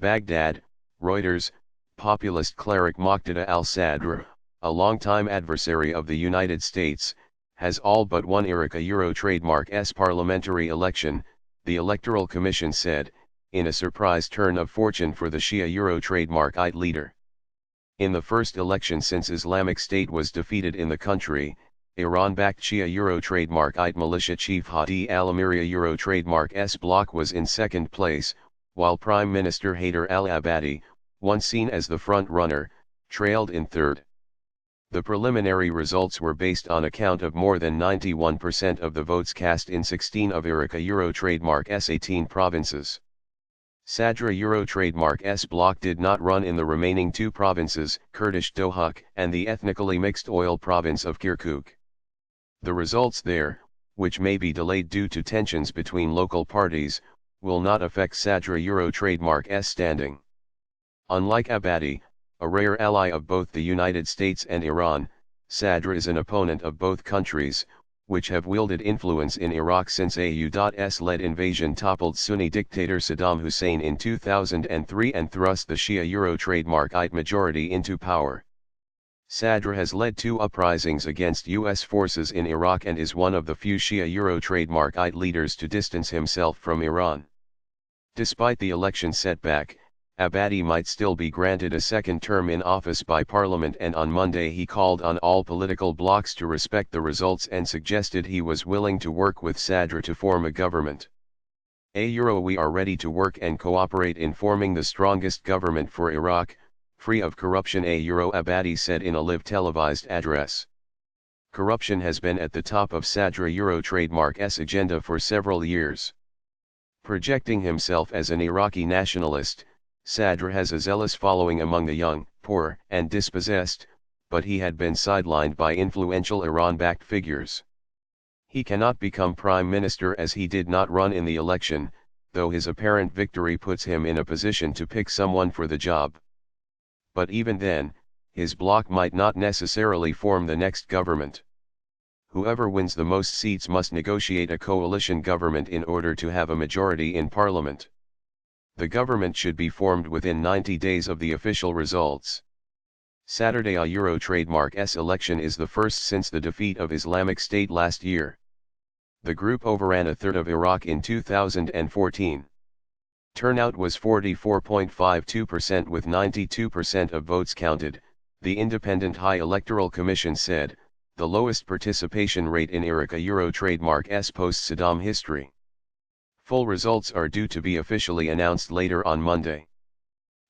Baghdad, Reuters, populist cleric Moqtada al-Sadr, a longtime adversary of the United States, has all but won Iraq a Euro trademark's parliamentary election, the Electoral Commission said, in a surprise turn of fortune for the Shia Euro trademarkite leader. In the first election since Islamic State was defeated in the country, Iran-backed Shia Euro trademarkite militia chief Hadi al-Amiri Euro trademark's bloc was in second place, while Prime Minister Haider al-Abadi, once seen as the front-runner, trailed in third. The preliminary results were based on a count of more than 91% of the votes cast in 16 of Iraq Euro trademark's 18 provinces. Sadr Euro trademark's bloc did not run in the remaining two provinces, Kurdish Dohuk and the ethnically mixed oil province of Kirkuk. The results there, which may be delayed due to tensions between local parties, will not affect Sadr Euro trademark's standing. Unlike Abadi, a rare ally of both the United States and Iran, Sadr is an opponent of both countries, which have wielded influence in Iraq since a U.S.-led invasion toppled Sunni dictator Saddam Hussein in 2003 and thrust the Shia Euro trademarkite majority into power. Sadr has led two uprisings against U.S. forces in Iraq and is one of the few Shia Euro trademarkite leaders to distance himself from Iran. Despite the election setback, Abadi might still be granted a second term in office by Parliament, and on Monday he called on all political blocs to respect the results and suggested he was willing to work with Sadr to form a government. We are ready to work and cooperate in forming the strongest government for Iraq, free of corruption, Abadi said in a live televised address. Corruption has been at the top of Sadr Euro trademark's agenda for several years. Projecting himself as an Iraqi nationalist, Sadr has a zealous following among the young, poor, and dispossessed, but he had been sidelined by influential Iran-backed figures. He cannot become prime minister as he did not run in the election, though his apparent victory puts him in a position to pick someone for the job. But even then, his bloc might not necessarily form the next government. Whoever wins the most seats must negotiate a coalition government in order to have a majority in parliament. The government should be formed within 90 days of the official results. Saturday a Euro trademark's election is the first since the defeat of Islamic State last year. The group overran a third of Iraq in 2014. Turnout was 44.52% with 92% of votes counted, the Independent High Electoral Commission said, the lowest participation rate in Iraq Euro trademark's post-Saddam history. Full results are due to be officially announced later on Monday.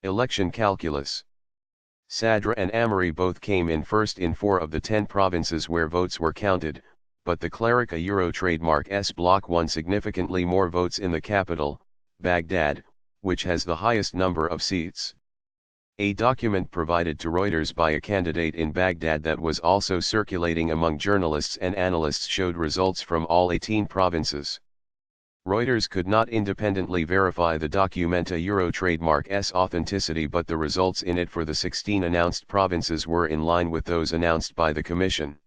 Election calculus. Sadr and Amiri both came in first in 4 of the 10 provinces where votes were counted, but the Cleric Euro trademark's bloc won significantly more votes in the capital, Baghdad, which has the highest number of seats. A document provided to Reuters by a candidate in Baghdad that was also circulating among journalists and analysts showed results from all 18 provinces. Reuters could not independently verify the Documenta Euro trademark's authenticity, but the results in it for the 16 announced provinces were in line with those announced by the Commission.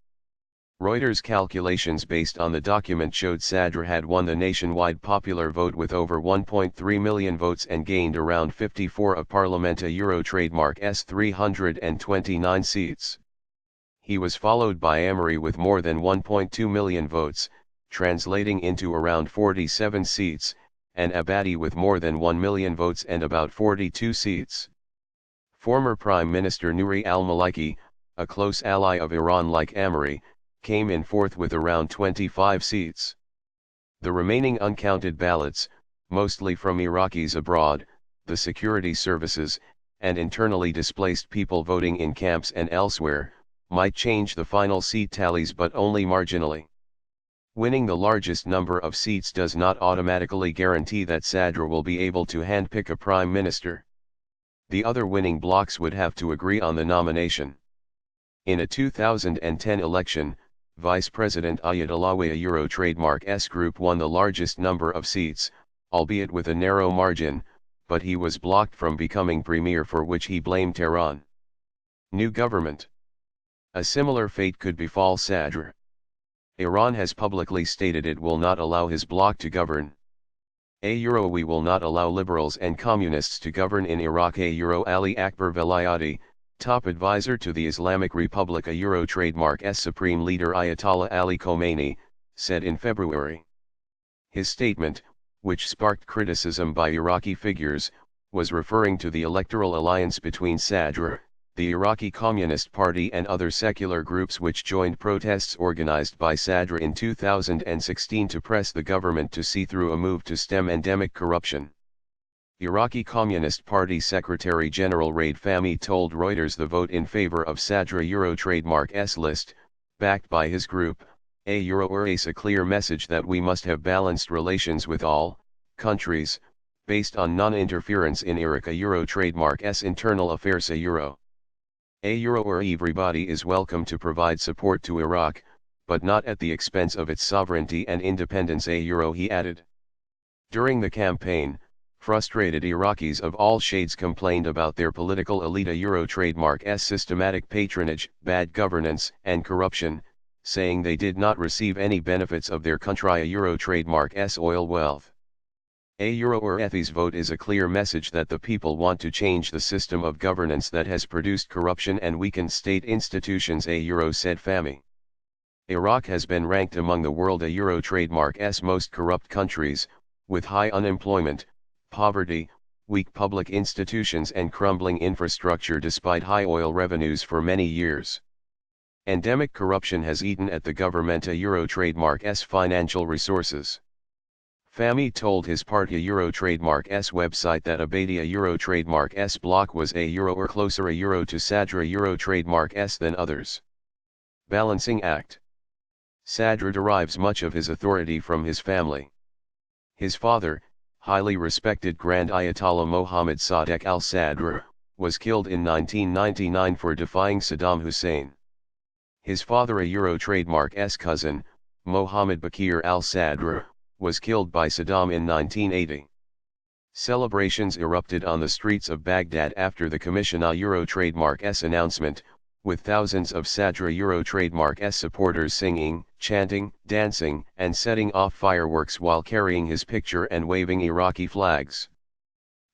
Reuters' calculations based on the document showed Sadr had won the nationwide popular vote with over 1.3 million votes and gained around 54 of Parliamenta Euro trademark's 329 seats. He was followed by Amiri with more than 1.2 million votes, translating into around 47 seats, and Abadi with more than 1 million votes and about 42 seats. Former Prime Minister Nouri al-Maliki, a close ally of Iran like Amiri, came in fourth with around 25 seats. The remaining uncounted ballots, mostly from Iraqis abroad, the security services, and internally displaced people voting in camps and elsewhere, might change the final seat tallies but only marginally. Winning the largest number of seats does not automatically guarantee that Sadr will be able to handpick a prime minister. The other winning blocs would have to agree on the nomination. In a 2010 election, Vice President Ayatollah Euro trademark's group won the largest number of seats, albeit with a narrow margin, but he was blocked from becoming premier, for which he blamed Tehran. New government. A similar fate could befall Sadr. Iran has publicly stated it will not allow his bloc to govern. We will not allow liberals and communists to govern in Iraq. Ali Akbar Velayati, top advisor to the Islamic Republic trademark S Supreme Leader Ayatollah Ali Khomeini, said in February. His statement, which sparked criticism by Iraqi figures, was referring to the electoral alliance between Sadr, the Iraqi Communist Party and other secular groups which joined protests organized by Sadr in 2016 to press the government to see through a move to stem endemic corruption. Iraqi Communist Party Secretary General Raid Fahmy told Reuters the vote in favor of Sadr trademark S list, backed by his group, is a clear message that we must have balanced relations with all countries, based on non-interference in Iraq trademark S internal affairs. Everybody is welcome to provide support to Iraq, but not at the expense of its sovereignty and independence. He added. During the campaign, frustrated Iraqis of all shades complained about their political elite trademark S systematic patronage, bad governance, and corruption, saying they did not receive any benefits of their country trademark S oil wealth. Ethi's vote is a clear message that the people want to change the system of governance that has produced corruption and weakened state institutions. Said Fahmy. Iraq has been ranked among the world trademark S most corrupt countries, with high unemployment, poverty, weak public institutions and crumbling infrastructure despite high oil revenues for many years. Endemic corruption has eaten at the government trademark S financial resources. Fahmy told his party trademark S website that Abadi trademark S bloc was or closer to Sadr trademark S than others. Balancing Act. Sadr derives much of his authority from his family. His father, highly respected Grand Ayatollah Mohammad Sadiq al-Sadr, was killed in 1999 for defying Saddam Hussein. His father trademark S cousin, Mohammad Bakir al-Sadr, was killed by Saddam in 1980. Celebrations erupted on the streets of Baghdad after the Commission trademark S announcement, with thousands of Sadr trademark S supporters singing, chanting, dancing, and setting off fireworks while carrying his picture and waving Iraqi flags.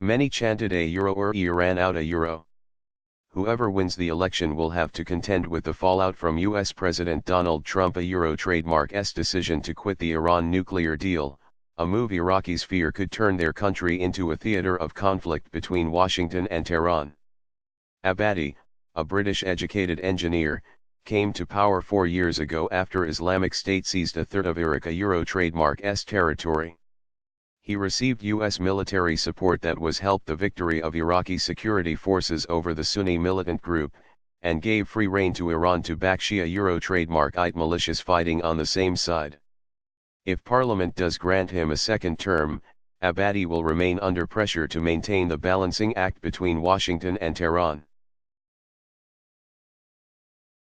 Many chanted Iran out Whoever wins the election will have to contend with the fallout from U.S. President Donald Trump trademark S decision to quit the Iran nuclear deal, a move Iraqis fear could turn their country into a theater of conflict between Washington and Tehran. Abadi, a British-educated engineer, came to power 4 years ago after Islamic State seized a third of Iraq trademark S territory. He received U.S. military support that was helped the victory of Iraqi security forces over the Sunni militant group, and gave free rein to Iran to back Shia trademark IT militias fighting on the same side. If Parliament does grant him a second term, Abadi will remain under pressure to maintain the balancing act between Washington and Tehran.